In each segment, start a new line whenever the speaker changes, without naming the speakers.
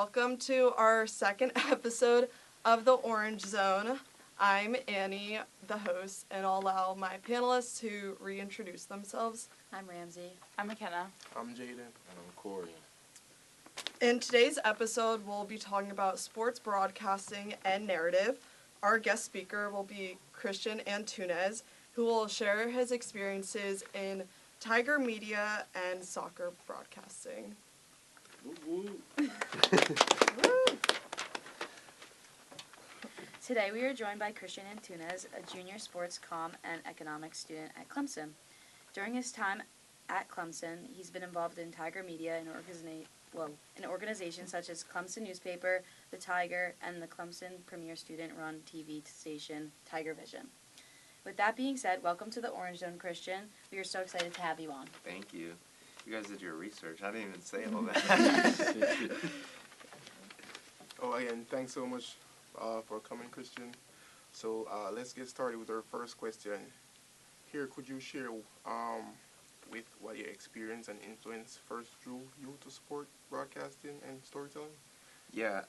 welcome to our second episode of the Orange Zone. I'm Annie, the host, and I'll allow my panelists to reintroduce themselves.
I'm Ramsey.
I'm McKenna.
I'm Jayden.
And I'm Corian.
In today's episode, we'll be talking about sports broadcasting and narrative. Our guest speaker will be Christian Antunes, who will share his experiences in Tiger media and soccer broadcasting.
Woo-woo.
Today we are joined by Christian Antunes, a junior sports comm and economics student at Clemson. During his time at Clemson, he's been involved in Tiger media and in organizations such as Clemson Newspaper, the Tiger, and the Clemson premier student-run TV station Tiger Vision. With that being said, welcome to the Orange Zone, Christian. We are so excited to have you on.
Thank you. You guys did your research. I didn't even say all that.
Again, thanks so much for coming, Christian. So let's get started with our first question. Here, could you share with what your experience and influence first drew you to sport broadcasting and storytelling?
Yeah.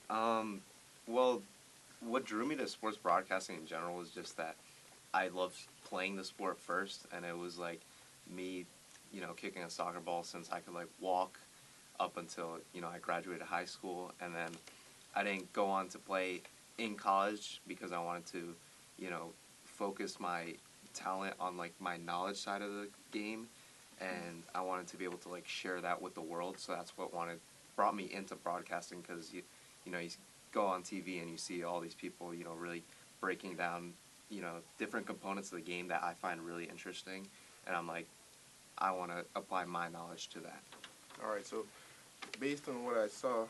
Well, what drew me to sports broadcasting in general was just that I loved playing the sport first, and it was like me, kicking a soccer ball since I could walk up until, I graduated high school, and then I didn't go on to play in college because I wanted to, focus my talent on my knowledge side of the game, and I wanted to be able to share that with the world. So that's what brought me into broadcasting, because you go on TV and you see all these people, really breaking down, different components of the game that I find really interesting, and I'm like, I want to apply my knowledge to that.
All right, so based on what I saw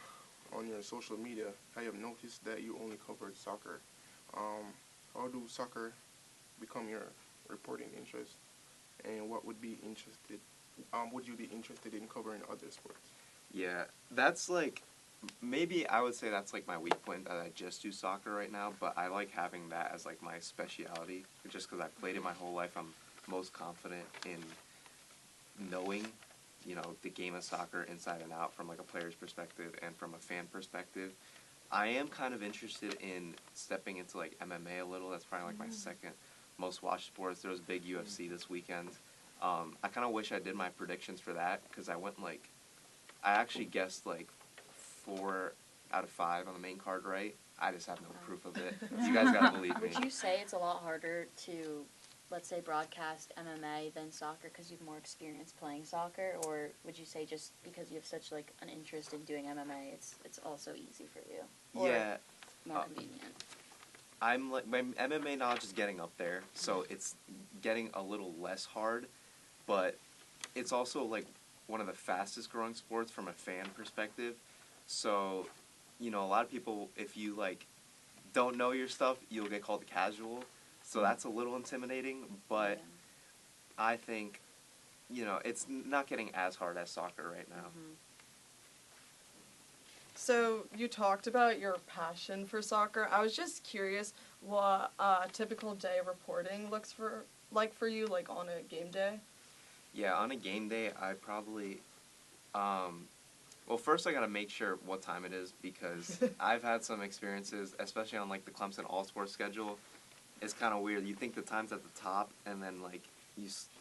on your social media, I have noticed that you only covered soccer. How do soccer become your reporting interest, and what would you be interested in covering other sports?
Yeah, that's maybe I would say that's my weak point, that I just do soccer right now, but I like having that as my speciality, just because I've played it my whole life. I'm most confident in knowing, the game of soccer inside and out from a player's perspective and from a fan perspective. I am kind of interested in stepping into MMA a little. That's probably my second most watched sports. There was big UFC this weekend. I kind of wish I did my predictions for that, because I went I actually guessed 4 out of 5 on the main card right. I just have no proof of it. You guys gotta believe me.
Would you say it's a lot harder to, let's say, broadcast MMA than soccer because you have more experience playing soccer, or would you say just because you have such an interest in doing MMA, it's also easy for you? Or
yeah.
More convenient.
I'm my MMA knowledge is getting up there, so it's getting a little less hard, but it's also one of the fastest growing sports from a fan perspective. So, a lot of people, if you don't know your stuff, you'll get called casual. So that's a little intimidating, but I think, it's not getting as hard as soccer right now.
Mm-hmm.
So you talked about your passion for soccer. I was just curious what a typical day of reporting looks for you, on a game day.
Yeah, on a game day, I probably, well, first I gotta make sure what time it is, because I've had some experiences, especially on the Clemson All-Sports schedule. It's kind of weird. You think the time's at the top, and then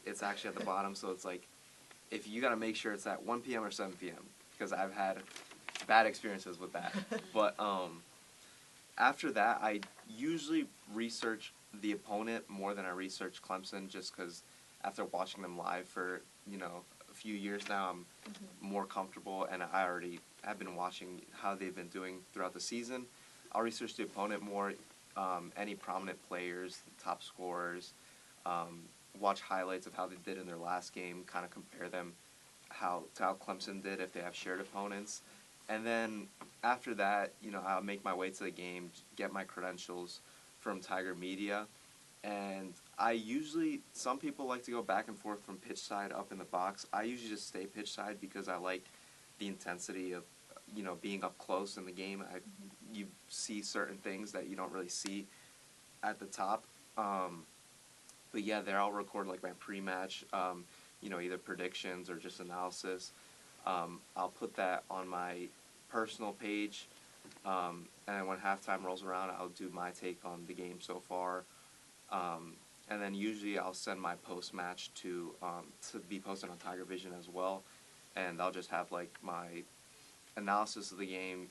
it's actually at the bottom. So it's if you gotta make sure it's at 1 p.m. or 7 p.m. because I've had bad experiences with that. But after that, I usually research the opponent more than I research Clemson, just because after watching them live for a few years now, I'm more comfortable, and I already have been watching how they've been doing throughout the season. I'll research the opponent more, any prominent players, top scorers, watch highlights of how they did in their last game, kind of compare them to how Clemson did if they have shared opponents. And then after that, I'll make my way to the game, get my credentials from Tiger Media, and some people like to go back and forth from pitch side up in the box. I usually just stay pitch side because I like the intensity of, being up close in the game. You see certain things that you don't really see at the top. But yeah, there I'll record my pre-match, either predictions or just analysis. I'll put that on my personal page And when halftime rolls around, I'll do my take on the game so far. And then usually I'll send my post-match to be posted on Tiger Vision as well. And I'll just have like my analysis of the game,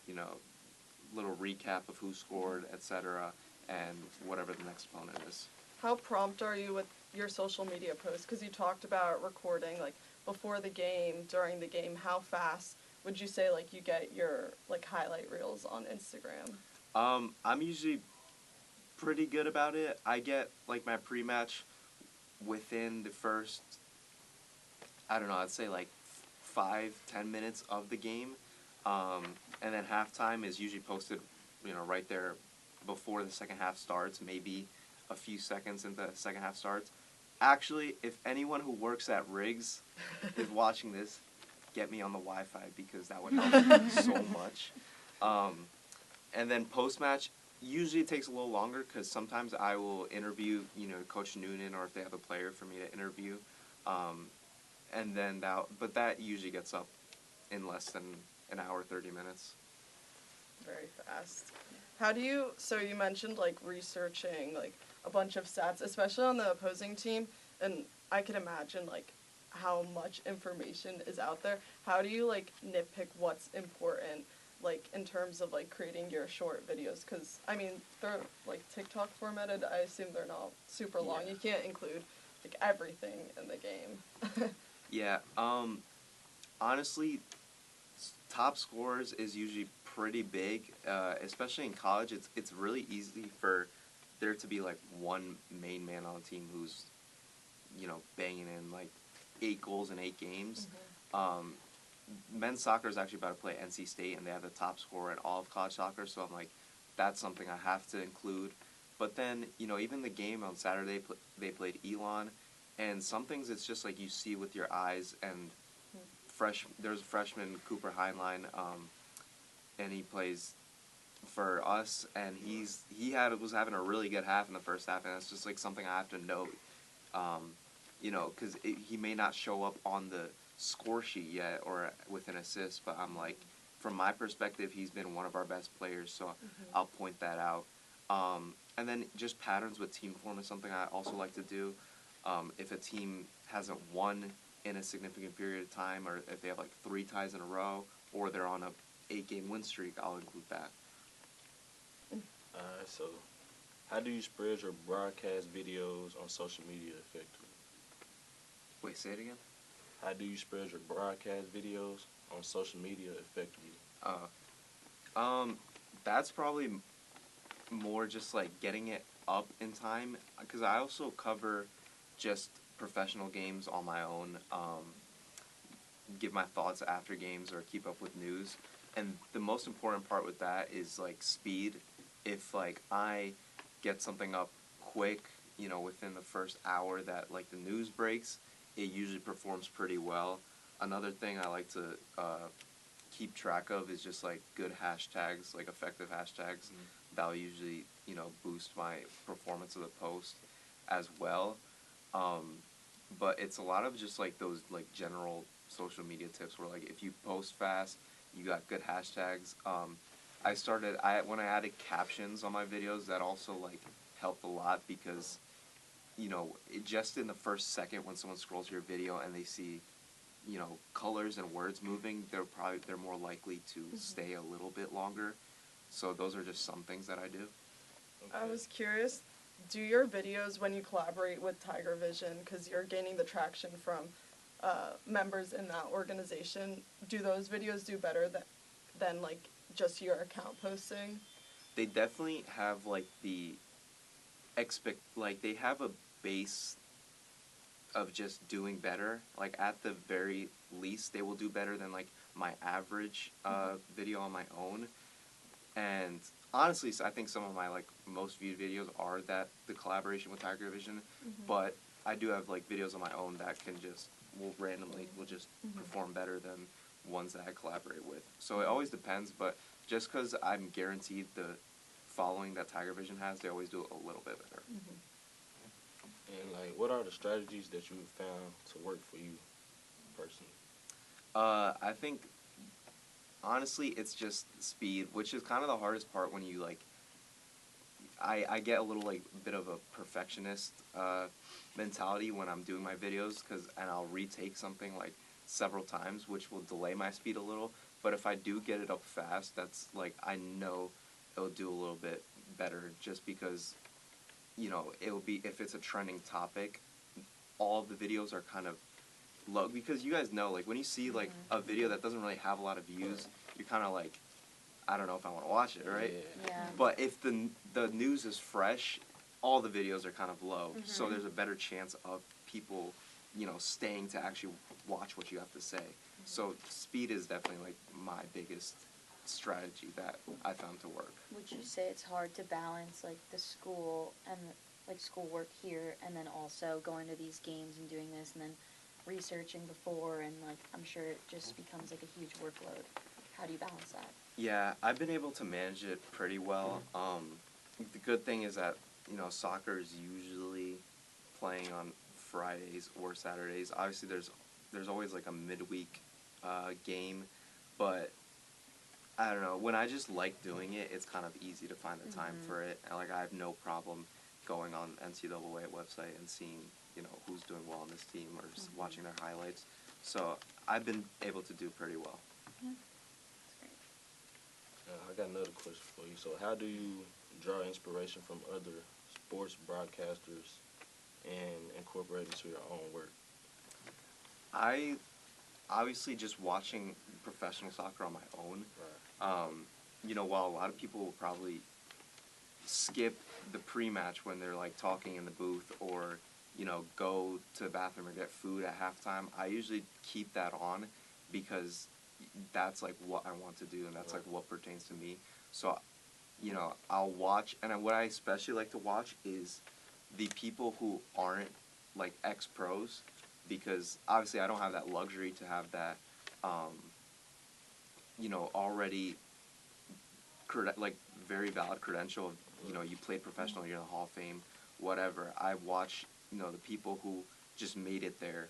little recap of who scored, etc., and whatever the next opponent is.
How prompt are you with your social media posts? Because you talked about recording like before the game, during the game. How fast would you say like you get your like highlight reels on Instagram?
I'm usually pretty good about it. I get like my pre-match within the first, I don't know, I'd say like 5-10 minutes of the game, and then halftime is usually posted, right there before the second half starts, maybe a few seconds into the second half starts. Actually, if anyone who works at Riggs is watching this, get me on the Wi-Fi because that would help so much. And then post-match, usually it takes a little longer because sometimes I will interview, Coach Noonan, or if they have a player for me to interview. And then that usually gets up in less than an hour, 30 minutes.
Very fast. So you mentioned like researching like a bunch of stats, especially on the opposing team, and I can imagine like how much information is out there. How do you like nitpick what's important, like in terms of like creating your short videos? Because I mean they're like TikTok formatted. I assume they're not super long.
Yeah.
You can't include like everything in the game.
Yeah. Honestly, top scorers is usually pretty big, especially in college. It's really easy for there to be like one main man on the team who's, banging in like 8 goals in 8 games. Men's soccer is actually about to play NC State, and they have the top scorer in all of college soccer. So I'm like, that's something I have to include. But then, even the game on Saturday, they played Elon, and some things it's just like you see with your eyes. And there's a freshman, Cooper Heinlein, and he plays for us, and was having a really good half in the first half, and it's just like something I have to note, because he may not show up on the score sheet yet or with an assist, but I'm like, from my perspective, he's been one of our best players, so I'll point that out. And then just patterns with team form is something I also like to do. If a team hasn't won in a significant period of time, or if they have like 3 ties in a row, or they're on a 8-game win streak, I'll include that.
Alright, so how do you spread your broadcast videos on social media effectively?
Wait, say it again?
How do you spread your broadcast videos on social media effectively?
That's probably more just like getting it up in time, because I also cover just professional games on my own, give my thoughts after games or keep up with news. And the most important part with that is like speed. If like I get something up quick, within the first hour that like the news breaks, it usually performs pretty well. Another thing I like to keep track of is just like good hashtags, like effective hashtags. That'll usually, boost my performance of the post as well. But it's a lot of just like those like general social media tips where like if you post fast, you got good hashtags. When I added captions on my videos, that also like helped a lot because, just in the first second when someone scrolls your video and they see, colors and words moving, they're more likely to stay a little bit longer. So those are just some things that I do.
Okay.
I was curious, do your videos, when you collaborate with Tiger Vision, because you're gaining the traction from members in that organization, do those videos do better than like just your account posting?
They definitely have like they have a base of just doing better. Like at the very least, they will do better than like my average video on my own. And honestly, I think some of my like most viewed videos are the collaboration with Tiger Vision, but I do have like videos on my own that will randomly perform better than ones that I collaborate with. So it always depends, but just because I'm guaranteed the following that Tiger Vision has, they always do it a little bit better.
And like, what are the strategies that you found to work for you personally?
I think honestly, it's just speed, which is kind of the hardest part when you, like, I get a little, like, bit of a perfectionist mentality when I'm doing my videos, and I'll retake something, like, several times, which will delay my speed a little. But if I do get it up fast, that's, like, I know it'll do a little bit better, just because, you know, it'll be, if it's a trending topic, all of the videos are kind of low, because you guys know, like, when you see, like, a video that doesn't really have a lot of views, you're kind of like, I don't know if I want to watch it, right?
Yeah.
But if the news is fresh, all the videos are kind of low, so there's a better chance of people, you know, staying to actually watch what you have to say. So speed is definitely, like, my biggest strategy that I found to work.
Would you say it's hard to balance, like, the school and, like, schoolwork here, and then also going to these games and doing this, and then researching before, and, like, I'm sure it just becomes, like, a huge workload. How do you balance that?
Yeah, I've been able to manage it pretty well. The good thing is that, you know, soccer is usually playing on Fridays or Saturdays. Obviously, there's always, like, a midweek game, but I don't know. When I just like doing it, it's kind of easy to find the time for it. And, like, I have no problem going on NCAA website and seeing, you know, who's doing well on this team, or just watching their highlights. So I've been able to do pretty well.
Yeah. That's great.
I got another question for you. So how do you draw inspiration from other sports broadcasters and incorporate it into your own work?
I obviously just watching professional soccer on my own.
Right.
You know, while a lot of people will probably skip the pre-match when they're, like, talking in the booth, or, you know, go to the bathroom or get food at halftime, I usually keep that on, because that's, like, what I want to do, and that's, like, what pertains to me. So, you know, I'll watch, and what I especially like to watch is the people who aren't, like, ex-pros, because obviously I don't have that luxury to have that, you know, already, like, very valid credential of, you know, you played professional, you're in the Hall of Fame, whatever. I watch, you know, the people who just made it there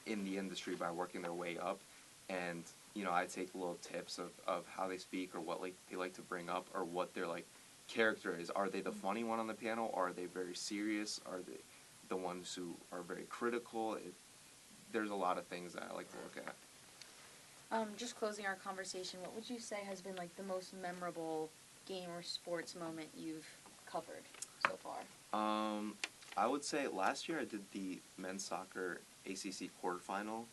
in the industry by working their way up, and, you know, I take little tips of how they speak, or what, like, they like to bring up, or what their, like, character is. Are they the funny one on the panel? Or are they very serious? Are they the ones who are very critical? There's a lot of things that I like to look at.
Just closing our conversation, what would you say has been, like, the most memorable game or sports moment you've covered so far?
I would say last year I did the men's soccer ACC quarterfinal,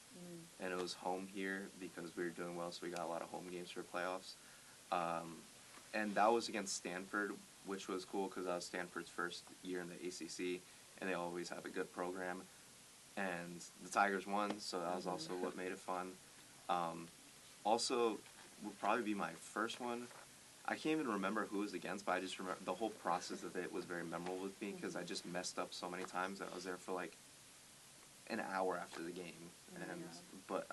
and it was home here because we were doing well, so we got a lot of home games for playoffs. And that was against Stanford, which was cool because that was Stanford's first year in the ACC, and they always have a good program. And the Tigers won, so that was also what made it fun. Also, would probably be my first one. I can't even remember who it was against, but I just remember the whole process of it was very memorable with me, because I just messed up so many times that I was there for, like, an hour after the game. But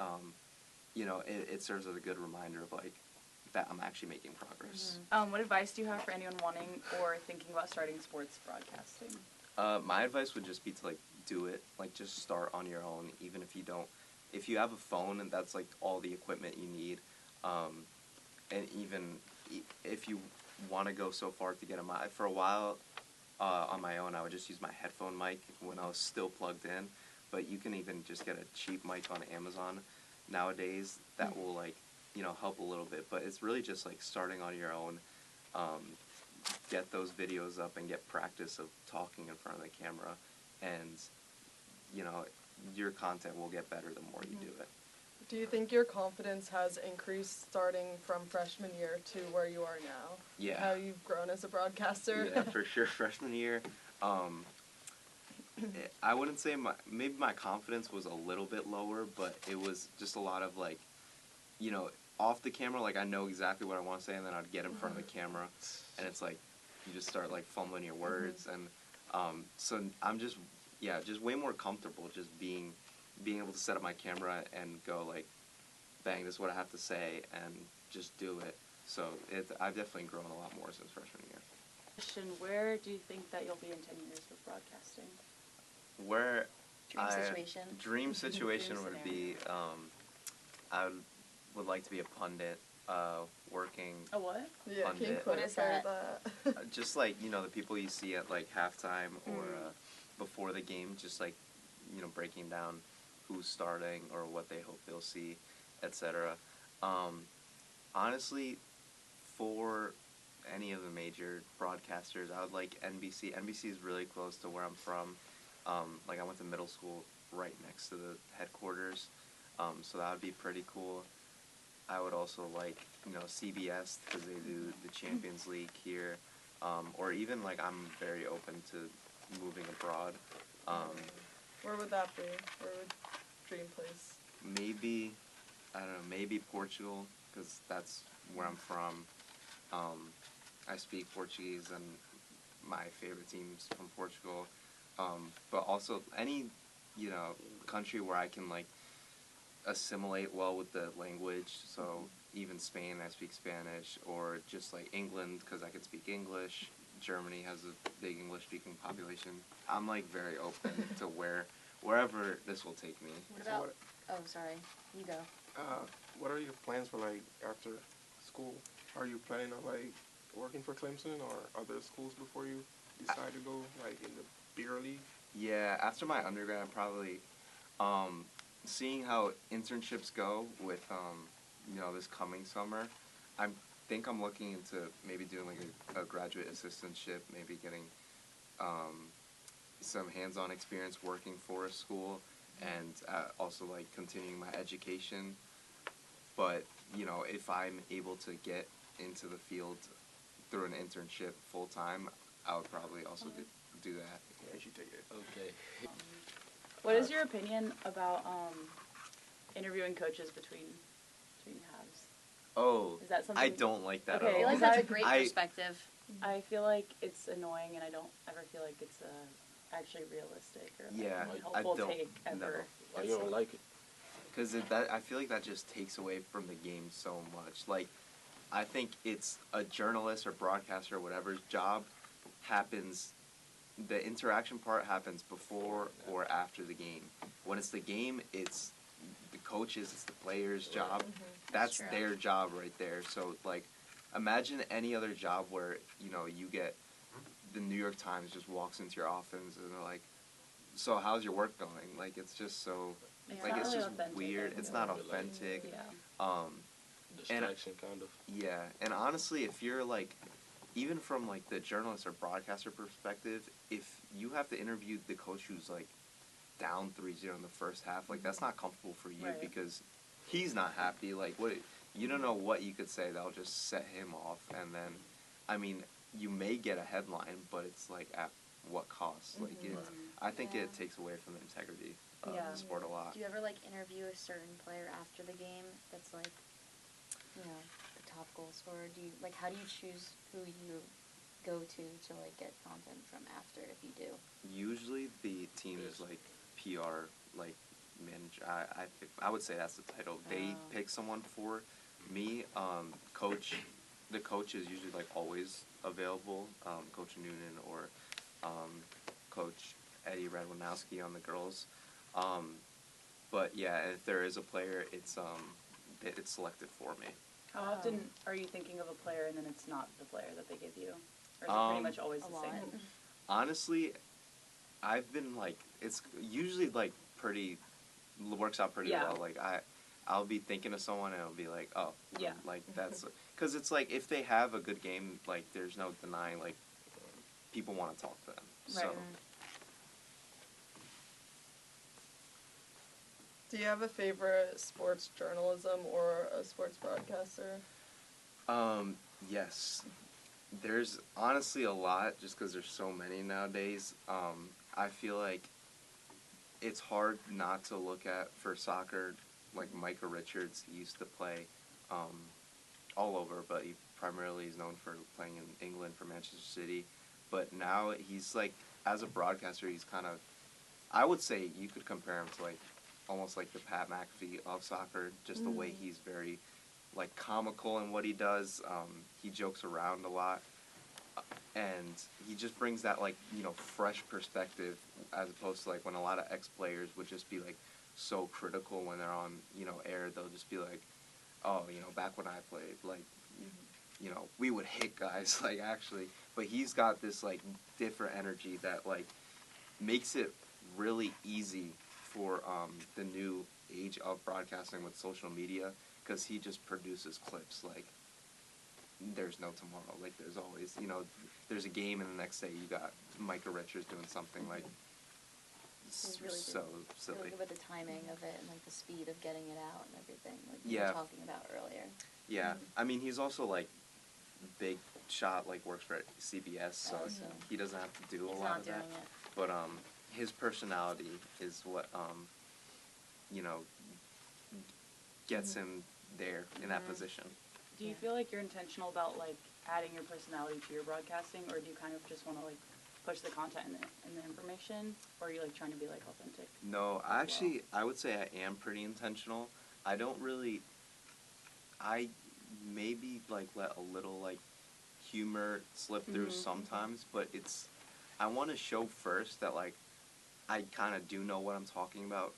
you know, it serves as a good reminder of, like, that I'm actually making progress.
What advice do you have for anyone wanting or thinking about starting sports broadcasting?
My advice would just be to, like, do it. Like, just start on your own, even if you don't. If you have a phone, and that's, like, all the equipment you need, and even if you want to go so far to get a mic, for a while on my own, I would just use my headphone mic when I was still plugged in. But you can even just get a cheap mic on Amazon nowadays that will, like, you know, help a little bit. But it's really just, like, starting on your own. Get those videos up and get practice of talking in front of the camera, and, you know, your content will get better the more you do it.
Do you think your confidence has increased starting from freshman year to where you are now?
Yeah.
How you've grown as a broadcaster?
Yeah, for sure. Freshman year, I wouldn't say maybe my confidence was a little bit lower, but it was just a lot of, like, you know, off the camera, like, I know exactly what I want to say, and then I'd get in front of the camera, and it's like you just start, like, fumbling your words, and so I'm just way more comfortable just being able to set up my camera and go, like, bang, this is what I have to say, and just do it. So I've definitely grown a lot more since freshman year.
Christian, where do you think that you'll be in 10 years with broadcasting?
Where
Dream situation.
Dream situation would be, I would would like to be a pundit, working
A what?
Yeah, can you
Pundit.
What is
clarify
that?
that?
just like the people you see at like halftime or before the game, just like breaking down who's starting or what they hope they'll see, etc. Honestly, for any of the major broadcasters, I would like NBC. NBC is really close to where I'm from. Like I went to middle school right next to the headquarters, so that would be pretty cool. I would also like CBS because they do the Champions League here, or even like I'm very open to moving abroad.
Where would that be? Where would dream place?
Maybe I don't know. Maybe Portugal because that's where I'm from. I speak Portuguese and my favorite team's from Portugal. But also any country where I can like assimilate well with the language. So even Spain, I speak Spanish, or just like England because I can speak English. Germany has a big English-speaking population. I'm like very open to wherever this will take me.
What
So
about? Oh, sorry. You go.
what are your plans for like after school? Are you planning on like working for Clemson or other schools before you decide to go like in the beer league?
Yeah, after my undergrad, probably seeing how internships go with this coming summer. I think I'm looking into maybe doing like a graduate assistantship, maybe getting some hands-on experience working for a school, and also like continuing my education. But if I'm able to get into the field through an internship full time, I would probably also do that.
Yeah, you should take it.
Okay.
What is your opinion about interviewing coaches between halves?
Oh,
Is that something?
I don't like that
Okay,
I
at
feel
all.
like that's a
I-
great
I-
perspective.
I feel like it's annoying, and I don't ever feel like it's actually realistic or like,
Yeah,
a
I
helpful
don't
take ever.
Why you don't like it?
Because I feel like that just takes away from the game so much. Like, I think it's a journalist or broadcaster or whatever's job happens. The interaction part happens before or after the game. When it's the game, it's the coaches, it's the players' job. That's
true.
their job right there. So like, imagine any other job where you get the New York Times just walks into your office and they're like, "So how's your work going?" Like it's just so
It's
like
not
it's
really
just
authentic,
weird.
I
It's
feel
not
like.
authentic.
Yeah.
Distraction, kind of.
Yeah, and honestly, if you're like, even from like the journalist or broadcaster perspective, if you have to interview the coach who's like down 3-0 in the first half, like that's not comfortable for you
Right.
because he's not happy. Like what you don't know what you could say that'll just set him off, and then, I mean, you may get a headline, but it's like at what cost? Like I think
Yeah.
it takes away from the integrity of
Yeah.
the sport a lot.
Do you ever like interview a certain player after the game that's like, the top goal scorer? How do you choose who you go to like get content from after if you do?
Usually the team is like PR, like manager. I would say that's the title. They
Oh.
pick someone for me. Coach, the coach is usually like always available. Coach Noonan or Coach Eddie Radwanowski on the girls. But yeah, if there is a player, it's selected for me.
How often are you thinking of a player and then it's not the player that they give you? Or is it pretty much always
A
the
lot.
same?
Honestly, I've been like, it's usually like works out pretty
Yeah.
well. Like I'll be thinking of someone and I'll be like, oh,
Yeah.
like that's, because it's like if they have a good game, like there's no denying, like people want to talk to them. So
Right.
Do you have a favorite sports journalism or a sports broadcaster?
yes, there's honestly a lot just because there's so many nowadays. I feel like it's hard not to look at for soccer, like Micah Richards. He used to play all over, but he primarily is known for playing in England for Manchester City. But now he's like, as a broadcaster, he's kind of, I would say you could compare him to like almost like the Pat McAfee of soccer, just the way he's very like comical in what he does. He jokes around a lot, and he just brings that like fresh perspective, as opposed to like when a lot of ex-players would just be like so critical when they're on air. They'll just be like, oh, back when I played, like, we would hit guys, like, actually. But he's got this, like, different energy that, like, makes it really easy for the new age of broadcasting with social media, because he just produces clips, like, there's no tomorrow. Like, there's always, there's a game, and the next day you got Micah Richards doing something, like,
He's really
so
Really
silly.
good with the timing of it and like the speed of getting it out and everything, like you
Yeah.
were talking about earlier.
Yeah, I mean, he's also, like, big shot, like, works for CBS, so
Also.
he doesn't have to do a
He's
lot
not
of
doing
that.
it.
But his personality is what gets him there in that position.
Do you feel like you're intentional about, like, adding your personality to your broadcasting, or do you kind of just want to, like, push the content and the information, or are you, like, trying to be, like, authentic?
No, actually, I would say I am pretty intentional. I don't really, I maybe, like, let a little, like, humor slip through sometimes, but I want to show first that, like, I kind of do know what I'm talking about,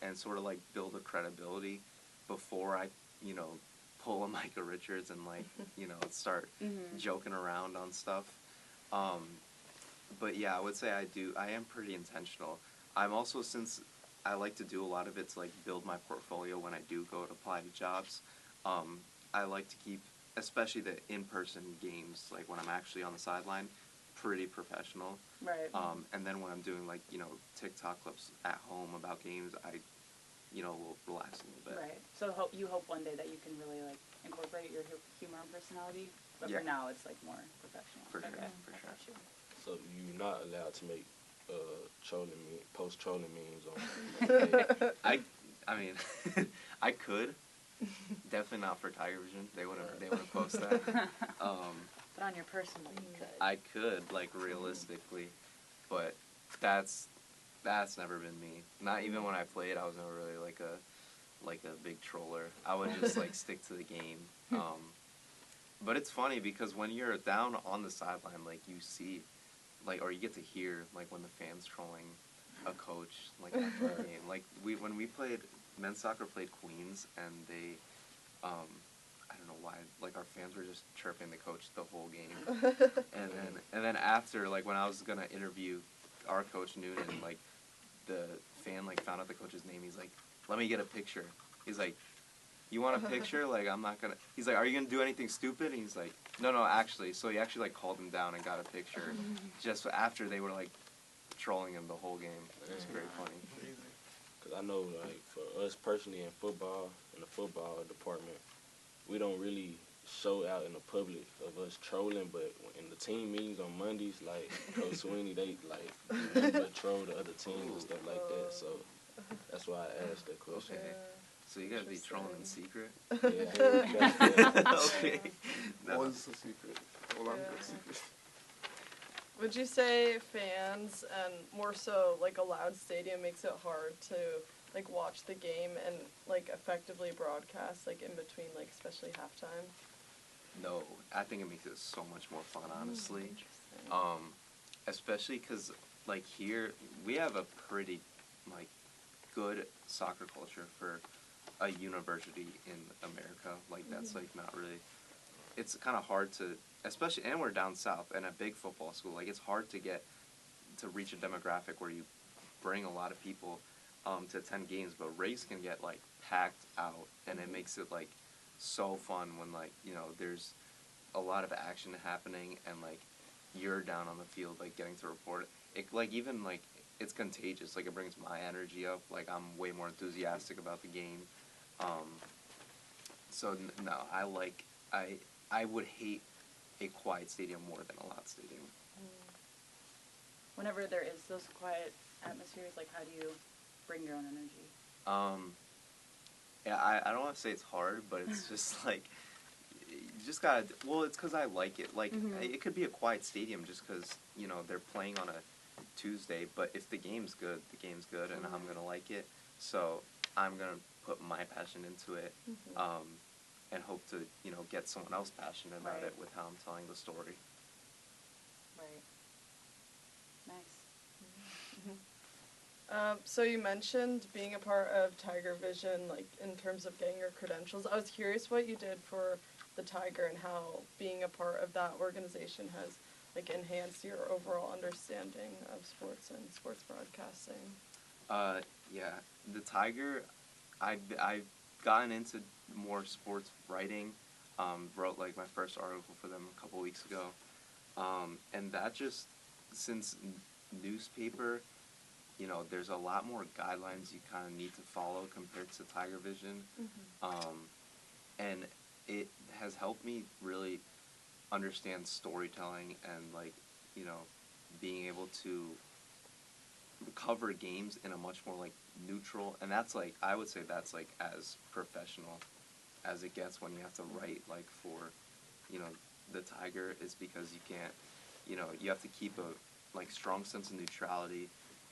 and sort of, like, build a credibility before I, pull a Micah Richards and, like, start joking around on stuff. But yeah, I would say I am pretty intentional. I'm also, since I like to do a lot of it to, like, build my portfolio when I do go to apply to jobs, I like to keep, especially the in-person games, like when I'm actually on the sideline, pretty professional.
Right.
And then when I'm doing, like, TikTok clips at home about games, I, will relax a little bit.
Right. So you hope one day that you can really, like, incorporate your humor and personality, but
Yeah.
for now it's, like, more professional.
For sure,
Okay.
for
I
sure.
got you.
So you're not allowed to make post trolling memes on.
I mean, I could. Definitely not for Tiger Vision. They wouldn't post that.
But on your personal, you could.
I could, like, realistically, but that's never been me. Not even when I played, I was never really like a big troller. I would just, like, stick to the game. But it's funny because when you're down on the sideline, like, you see, like, or you get to hear, like, when the fans trolling a coach, like, after a game. Like, when we played, men's soccer played Queens, and they, I don't know why, like, our fans were just chirping the coach the whole game. And then after, like, when I was gonna interview our coach Noonan, like, the fan, like, found out the coach's name. He's like, "Let me get a picture." He's like, "You want a picture? Like, I'm not gonna." He's like, "Are you gonna do anything stupid?" And he's like, "No, actually." So he actually, like, called him down and got a picture just after they were, like, trolling him the whole game. It was very funny.
Because I know, like, for us personally in football, in the football department, we don't really show out in the public of us trolling, but in the team meetings on Mondays, like, Coach Sweeney, they, like, remember to troll the other teams and stuff like that, so that's why I asked that question.
Okay. So you gotta be trolling in secret?
Yeah,
Okay. No.
What's the secret? Hold on, that's secret.
Would you say fans, and more so, like, a loud stadium makes it hard to, like, watch the game and, like, effectively broadcast, like, in between, like, especially halftime?
No, I think it makes it so much more fun, honestly.
Interesting.
Especially because, like, here, we have a pretty, like, good soccer culture for a university in America. Like, that's, like, not really, it's kind of hard to, especially, and we're down south, and a big football school, like, it's hard to reach a demographic where you bring a lot of people to attend games, but Race can get, like, packed out, and it makes it, like, so fun when, like, there's a lot of action happening, and, like, you're down on the field, like, getting to report it. Like, even, like, it's contagious. Like, it brings my energy up. Like, I'm way more enthusiastic about the game. So, no, I would hate a quiet stadium more than a loud stadium.
Whenever there is those quiet atmospheres, like, how do you bring your own energy?
Yeah, I don't want to say it's hard, but it's just, like, you just gotta, well, it's because I like it. Like, it could be a quiet stadium just because, they're playing on a Tuesday, but if the game's good, and I'm going to like it. So I'm going to put my passion into it, and hope to, get someone else passionate about
Right.
it with how I'm telling the story.
Right. Nice.
So you mentioned being a part of Tiger Vision, like in terms of getting your credentials. I was curious what you did for the Tiger and how being a part of that organization has like enhanced your overall understanding of sports and sports broadcasting.
Yeah, the Tiger, I've gotten into more sports writing. Wrote like my first article for them a couple weeks ago, and that just since newspaper, you know, there's a lot more guidelines you kind of need to follow compared to Tiger Vision, and it has helped me really understand storytelling and like, you know, being able to cover games in a much more like neutral, and that's like I would say that's like as professional as it gets when you have to write like for, you know, the Tiger, is because you can't, you know, you have to keep a like strong sense of neutrality,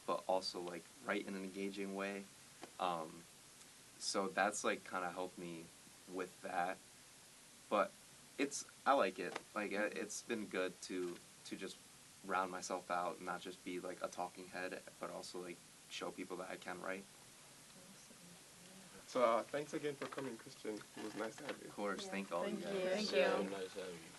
but also like write in an engaging way. So that's like kind of helped me with that, but I like it. Like it's been good to just round myself out and not just be like a talking head, but also like show people that I can write.
So thanks again for coming, Christian. It was nice to have you.
Of course,
Yeah.
thank all
Thank
you
you.
guys.
Thank
Very
you.
nice having you.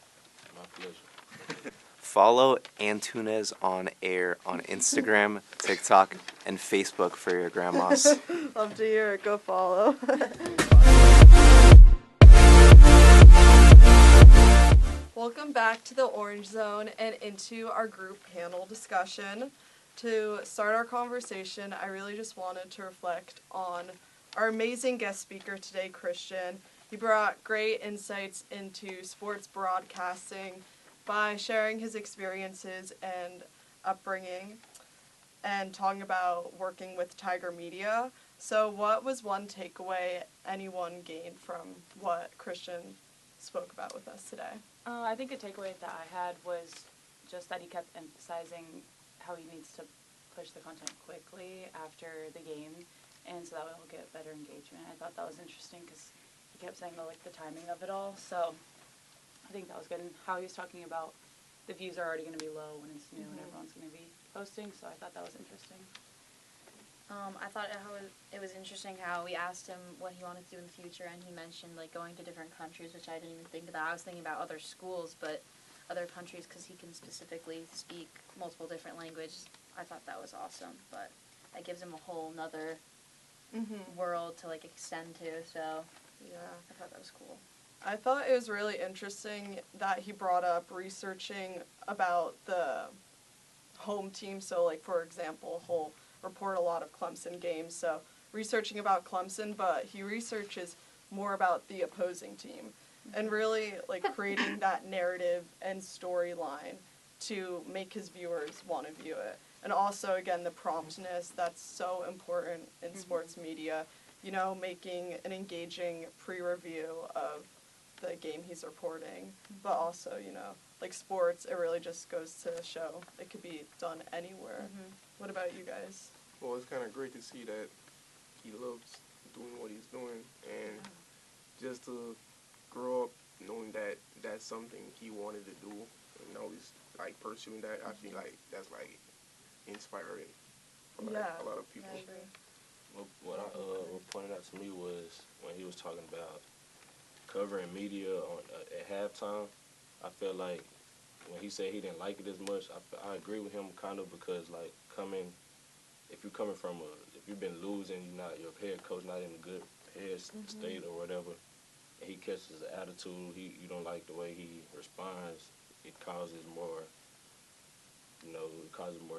My pleasure.
Follow Antunes on Air on Instagram, TikTok, and Facebook for your grandmas.
Love to hear it. Go follow. Welcome back to the Orange Zone and into our group panel discussion. To start our conversation, I really just wanted to reflect on our amazing guest speaker today, Christian. He brought great insights into sports broadcasting by sharing his experiences and upbringing and talking about working with Tiger Media. So what was one takeaway anyone gained from what Christian spoke about with us today?
I think a takeaway that I had was just that he kept emphasizing how he needs to push the content quickly after the game, and so that will get better engagement. I thought that was interesting because he kept saying the timing of it all. So I think that was good, and how he was talking about the views are already going to be low when it's new and everyone's going to be posting. So I thought that was interesting.
I thought it was interesting how we asked him what he wanted to do in the future, and he mentioned like going to different countries, which I didn't even think about. I was thinking about other schools, but other countries because he can specifically speak multiple different languages. I thought that was awesome, but that gives him a whole nother world to like extend to. So
Yeah.
I thought that was cool.
I thought it was really interesting that he brought up researching about the home team. So, like, for example, he'll report a lot of Clemson games, so researching about Clemson, but he researches more about the opposing team and really, like, creating that narrative and storyline to make his viewers want to view it. And also, again, the promptness, that's so important in sports media, you know, making an engaging pre-review of the game he's reporting, but also, you know, like sports, it really just goes to show it could be done anywhere. What about you guys?
Well, it's kind of great to see that he loves doing what he's doing, and just to grow up knowing that that's something he wanted to do, and now he's like pursuing that. I feel like that's like inspiring for like a lot of people.
I agree.
What pointed out to me was when he was talking about covering media at halftime. I felt like when he said he didn't like it as much, I agree with him kind of, because like if you're coming from if you've been losing, your head coach not in a good head state or whatever, and he catches the attitude, you don't like the way he responds, it causes more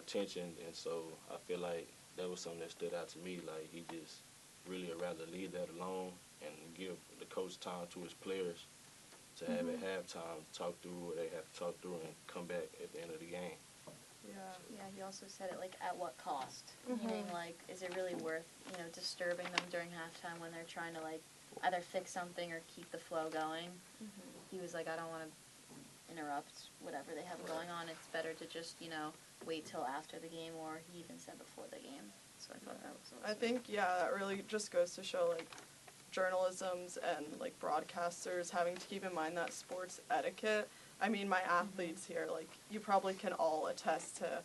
tension, and so I feel like that was something that stood out to me. Like he just really would rather leave that alone and give the coach time to his players to have at halftime talk through what they have to talk through and come back at the end of the game.
Yeah, he also said it like at what cost? Meaning like, is it really worth, disturbing them during halftime when they're trying to like either fix something or keep the flow going? He was like, I don't want to interrupt whatever they have going on. It's better to just, wait till after the game, or he even said before the game. So I thought that was awesome.
I think, that really just goes to show, like, journalism's and, like, broadcasters having to keep in mind that sports etiquette. I mean, my athletes here, like, you probably can all attest to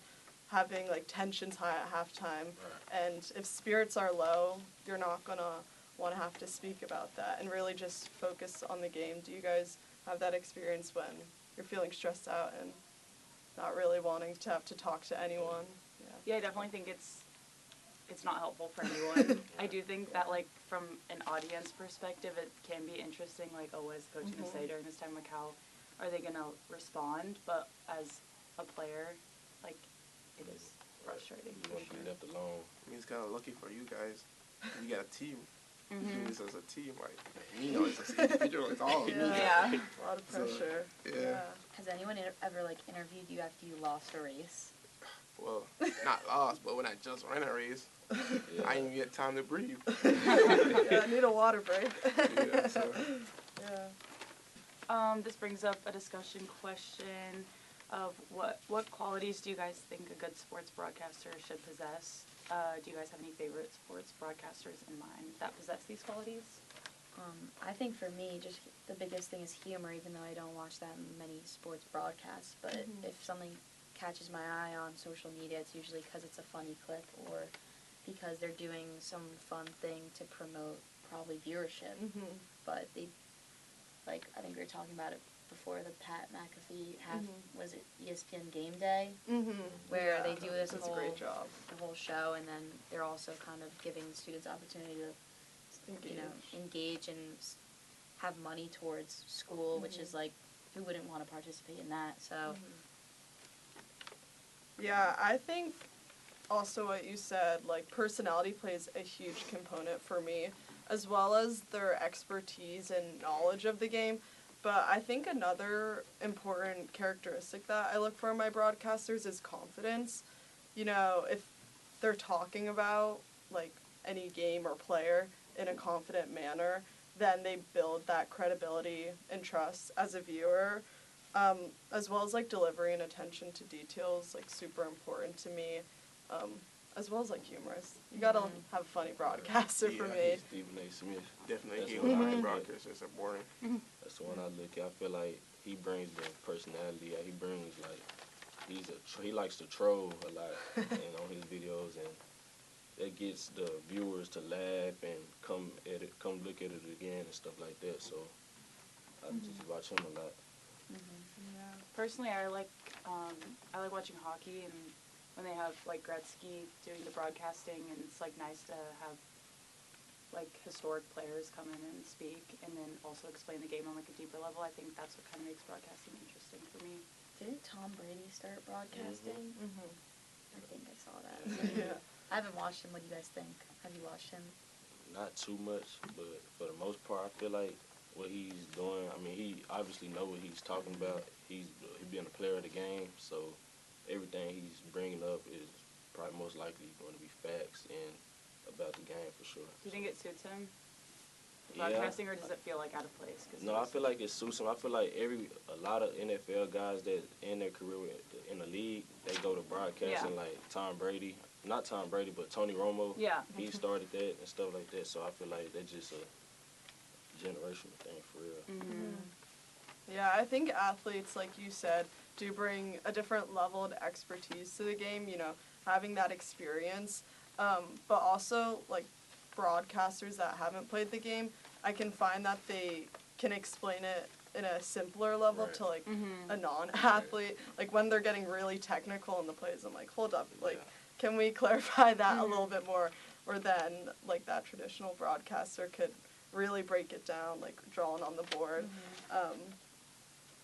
having like tensions high at halftime. And if spirits are low, you're not gonna want to have to speak about that and really just focus on the game. Do you guys have that experience when you're feeling stressed out and not really wanting to have to talk to anyone?
Yeah, I definitely think it's not helpful for anyone. I do think that, like, from an audience perspective, it can be interesting, like, oh, what is the coach going to say during this time? Like, how are they going to respond? But as a player, like, it is frustrating.
You want to be left alone.
I mean, it's kind of lucky for you guys. You got a team. You do this as a team. Like, me, no, it's an individual. It's all of me.
Yeah.
A lot of pressure.
Yeah.
Has anyone ever like interviewed you after you lost a race?
Well, not lost, but when I just ran a race, I didn't get time to breathe.
Yeah, I need a water break.
Yeah, so.
Yeah.
This brings up a discussion question of what qualities do you guys think a good sports broadcaster should possess? Do you guys have any favorite sports broadcasters in mind that possess these qualities?
I think for me, just the biggest thing is humor, even though I don't watch that many sports broadcasts. But if something catches my eye on social media, it's usually because it's a funny clip or because they're doing some fun thing to promote probably viewership. But they, like, I think we were talking about it before, the Pat McAfee was it ESPN Game Day, where they do this
That's
whole
a great job.
the whole show, and then they're also kind of giving students opportunity to engage and have money towards school, which is like, who wouldn't want to participate in that? So
Yeah, I think also what you said, like, personality plays a huge component for me, as well as their expertise and knowledge of the game. But I think another important characteristic that I look for in my broadcasters is confidence. You know, if they're talking about, like, any game or player in a confident manner, then they build that credibility and trust as a viewer. As well as, like, delivery and attention to details, like, super important to me, as well as, like, humorous. You gotta have a funny broadcaster for me.
Stephen A. Smith.
Definitely
That's
hate
what
when
I-
broadcasters are boring.
That's the one I look at. I feel like he brings the personality. He brings, like, he likes to troll a lot and on his videos, and that gets the viewers to laugh and come look at it again and stuff like that. So I just watch him a lot.
Personally, I like watching hockey, and when they have, like, Gretzky doing the broadcasting, and it's, like, nice to have, like, historic players come in and speak, and then also explain the game on, like, a deeper level. I think that's what kind of makes broadcasting interesting for me.
didn't Tom Brady start broadcasting? I think I saw that.
Yeah.
I haven't watched him. What do you guys think? Have you watched him?
Not too much, but for the most part, I feel like what he's doing, I mean, he obviously know what he's talking about. He being a player of the game, so everything he's bringing up is probably most likely going to be facts and about the game for sure.
Do you think it suits him,
Yeah.
broadcasting, or does it feel like out of place? 'Cause
No, I feel like it suits him. I feel like a lot of NFL guys that end their career in the league, they go to broadcasting, like Tom Brady. Not Tom Brady, but Tony Romo.
Yeah.
He started that and stuff like that. So I feel like that's just a generational thing for real.
Yeah, I think athletes, like you said, do bring a different level of expertise to the game, you know, having that experience. But also, like, broadcasters that haven't played the game, I can find that they can explain it in a simpler level to, like, a non-athlete. Like, when they're getting really technical in the plays, I'm like, hold up, like, can we clarify that a little bit more? Or then, like, that traditional broadcaster could really break it down, like, drawing on the board.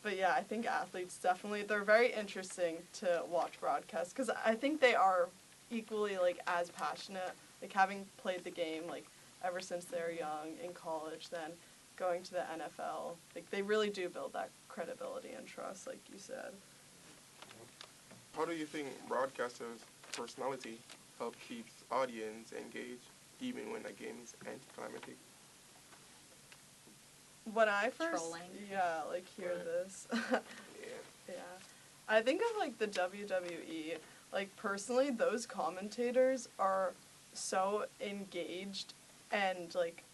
But yeah, I think athletes definitely, they're very interesting to watch broadcasts, because I think they are equally, like, as passionate, like, having played the game, like, ever since they were young in college, then going to the NFL. Like, they really do build that credibility and trust, like you said.
How do you think broadcasters' personality help keep audience engaged, even when a game is anticlimactic?
When I first,
Trolling.
hear this, yeah, I think of, like, the WWE. Like, personally, those commentators are so engaged and, like,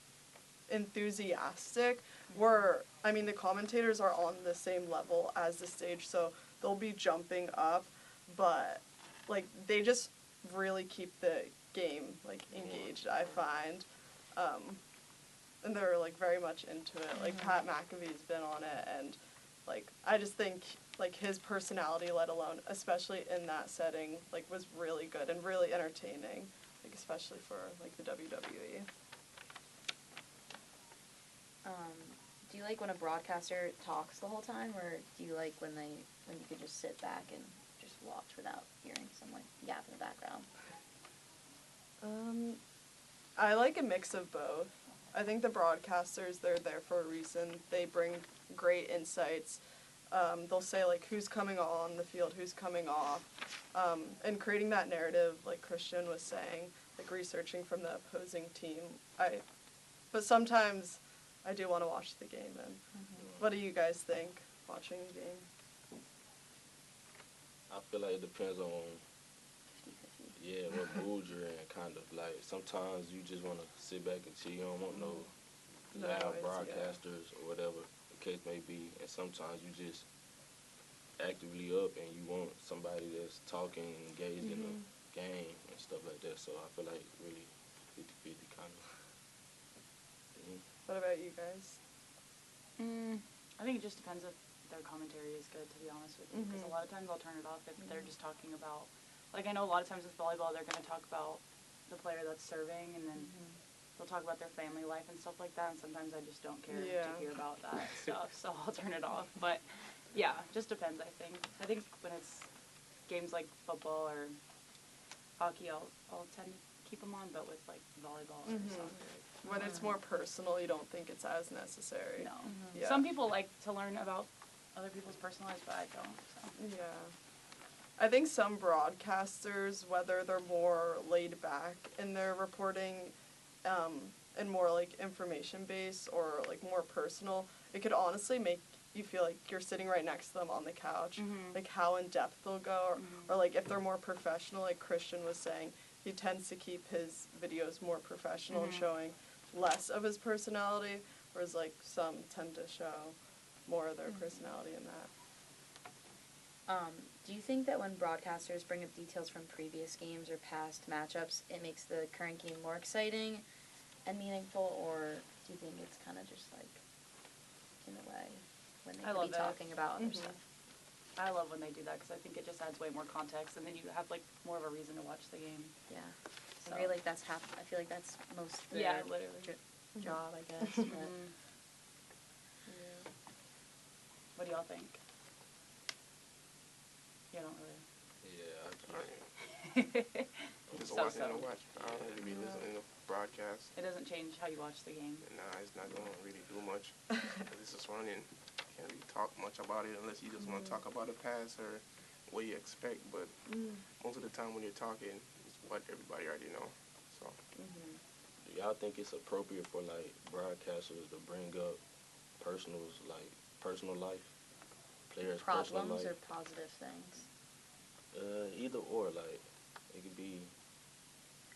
enthusiastic, where, I mean, the commentators are on the same level as the stage, so they'll be jumping up, but like, they just really keep the game, like, engaged, I find. And they're, like, very much into it. Like, Pat McAfee's been on it, and, like, I just think, like, his personality, let alone, especially in that setting, like, was really good and really entertaining, like, especially for, like, the WWE.
Do you like when a broadcaster talks the whole time, or do you like when you could just sit back and just watch without hearing someone yap in the background?
I like a mix of both. I think the broadcasters, they're there for a reason. They bring great insights. They'll say, like, who's coming on the field, who's coming off, and creating that narrative, like Christian was saying, like, researching from the opposing team. But sometimes I do want to watch the game. And what do you guys think, watching the game?
I feel like it depends on
50-50.
what mood you're in, kind of. Like, sometimes you just want to sit back and chill. You don't want no loud
Noise,
broadcasters or whatever the case may be. And sometimes you just actively up and you want somebody that's talking, engaged in the game and stuff like that. So I feel like really 50-50 kind of.
What about you guys?
I think it just depends if their commentary is good, to be honest with you. Because a lot of times I'll turn it off if they're just talking about, like, I know a lot of times with volleyball they're going to talk about the player that's serving, and then they'll talk about their family life and stuff like that, and sometimes I just don't care to hear about that stuff, so I'll turn it off. But yeah, just depends, I think. I think when it's games like football or hockey, I'll tend to keep them on, but with, like, volleyball or soccer.
When it's more personal, you don't think it's as necessary.
No.
Yeah.
Some people like to learn about other people's personal lives, but I don't. So.
Yeah. I think some broadcasters, whether they're more laid back in their reporting and more, like, information-based or, like, more personal, it could honestly make you feel like you're sitting right next to them on the couch, like, how in-depth they'll go, or, like, if they're more professional, like Christian was saying, he tends to keep his videos more professional and showing less of his personality, whereas, like, some tend to show more of their personality in that.
Do you think that when broadcasters bring up details from previous games or past matchups, it makes the current game more exciting and meaningful, or do you think it's kind of just, like, in a way when they could be talking about other stuff?
I love when they do that because I think it just adds way more context, and then you have, like, more of a reason to watch the game.
Yeah.
So.
I feel like that's I feel like that's most of their job, I guess. But.
What do y'all think? You don't really.
I'm just watching and watch. I don't really be listening to broadcasts.
It doesn't change how you watch the game.
Nah, it's not going to really do much. It's just running. Can't really talk much about it unless you just want to talk about a pass or what you expect. But most of the time when you're talking, it's what everybody already know. So.
Do y'all think it's appropriate for, like, broadcasters to bring up personal life, players' personal
Problems
life?
or positive things?
Either or, like, it could be.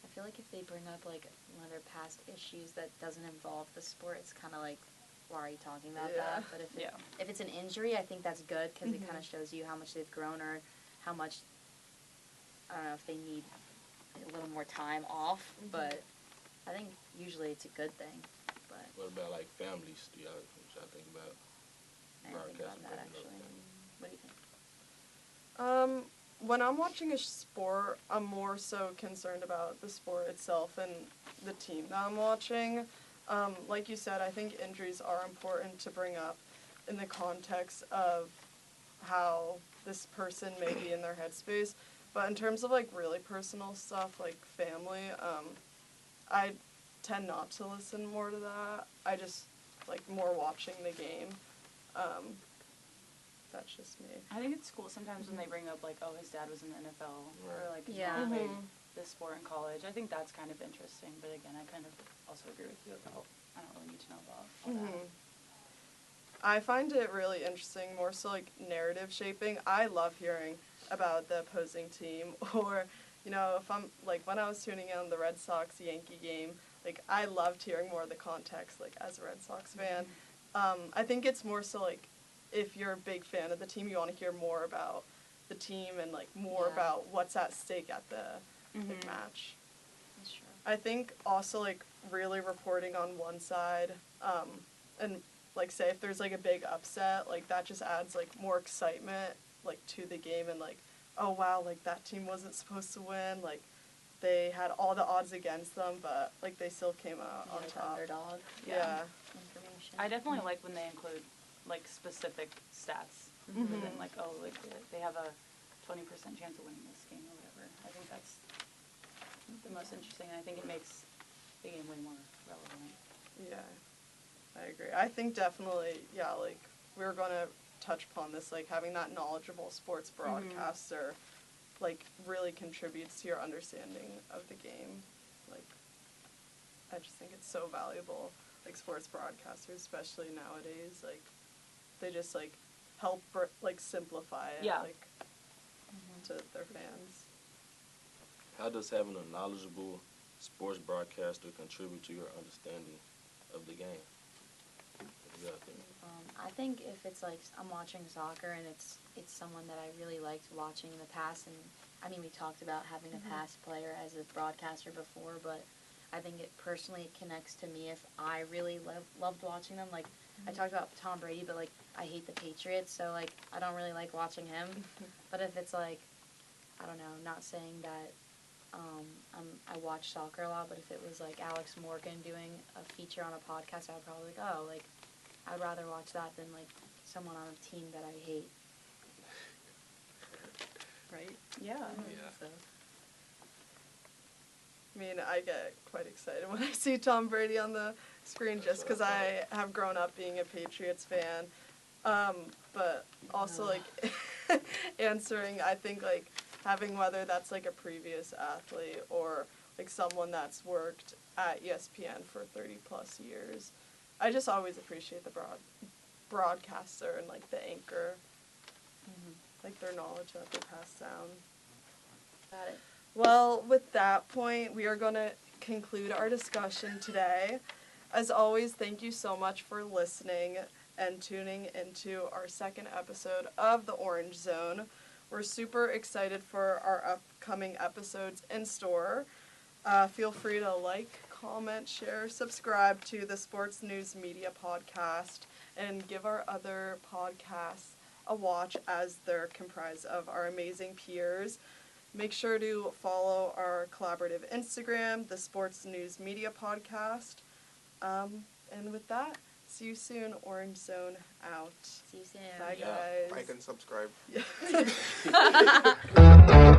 I feel like if they bring up, like, one of their past issues that doesn't involve the sport, it's kind of like, why are you talking about that? But if it's an injury, I think that's good because it kind of shows you how much they've grown or how much, I don't know, if they need a little more time off. But I think usually it's a good thing. But
What about, like, families? Do y'all think about?
I didn't think about that, actually. What do you think?
When I'm watching a sport, I'm more so concerned about the sport itself and the team that I'm watching. Like you said, I think injuries are important to bring up in the context of how this person may be in their headspace. But in terms of, like, really personal stuff, like family, I tend not to listen more to that. I just like more watching the game. That's just me.
I think it's cool sometimes when they bring up, like, oh, his dad was in the NFL, or, like, his
Yeah.
mom played this sport in college. I think that's kind of interesting, but again, I kind of also agree with you about I don't really need to know about all that.
I find it really interesting, more so, like, narrative shaping. I love hearing about the opposing team, or, you know, if I'm, like, when I was tuning in on the Red Sox-Yankee game, like, I loved hearing more of the context, like, as a Red Sox fan. I think it's more so, like, if you're a big fan of the team, you want to hear more about the the team and like more
Yeah.
about what's at stake at the like, match.
That's true.
I think also like really reporting on one side, and like say if there's like a big upset, like that just adds like more excitement like to the game and like, oh wow, like that team wasn't supposed to win, like they had all the odds against them, but like they still came out on
Like
top.
underdog
Yeah.
information.
I definitely like when they include like specific stats,
Mhm.
rather than like, oh, like they have a 20% chance of winning this game or whatever. I think that's the most interesting, and I think it makes the game way more relevant.
Yeah, I agree. I think definitely, yeah, like we were gonna touch upon this, like having that knowledgeable sports broadcaster, like really contributes to your understanding of the game. Like, I just think it's so valuable. Like sports broadcasters, especially nowadays, like they just like help like simplify it,
Yeah.
like to their fans.
How does having a knowledgeable sports broadcaster contribute to your understanding of the game? What do y'all think?
I think if it's like I'm watching soccer and it's someone that I really liked watching in the past, and I mean we talked about having a past player as a broadcaster before, but I think it personally connects to me if I really loved watching them. Like I talked about Tom Brady, but like I hate the Patriots, so like I don't really like watching him. But if it's like, I don't know, not saying that I watch soccer a lot, but if it was like Alex Morgan doing a feature on a podcast, I would probably like, oh, like I'd rather watch that than like someone on a team that I hate.
Right?
Yeah.
Yeah.
So.
I mean, I get quite excited when I see Tom Brady on the screen just because I have grown up being a Patriots fan. But also, like, answering, I think, like, having whether that's, like, a previous athlete or, like, someone that's worked at ESPN for 30-plus years. I just always appreciate the broadcaster and, like, the anchor. Like, their knowledge that they pass down.
Got it.
Well, with that point, we are going to conclude our discussion today. As always, thank you so much for listening and tuning into our second episode of The Orange Zone. We're super excited for our upcoming episodes in store. Feel free to like, comment, share, subscribe to the Sports News Media podcast, and give our other podcasts a watch as they're comprised of our amazing peers. Make sure to follow our collaborative Instagram, the Sports News Media Podcast. And with that, see you soon. Orange Zone out.
See you soon.
Bye,
Yeah.
guys.
Like and subscribe.
Yeah.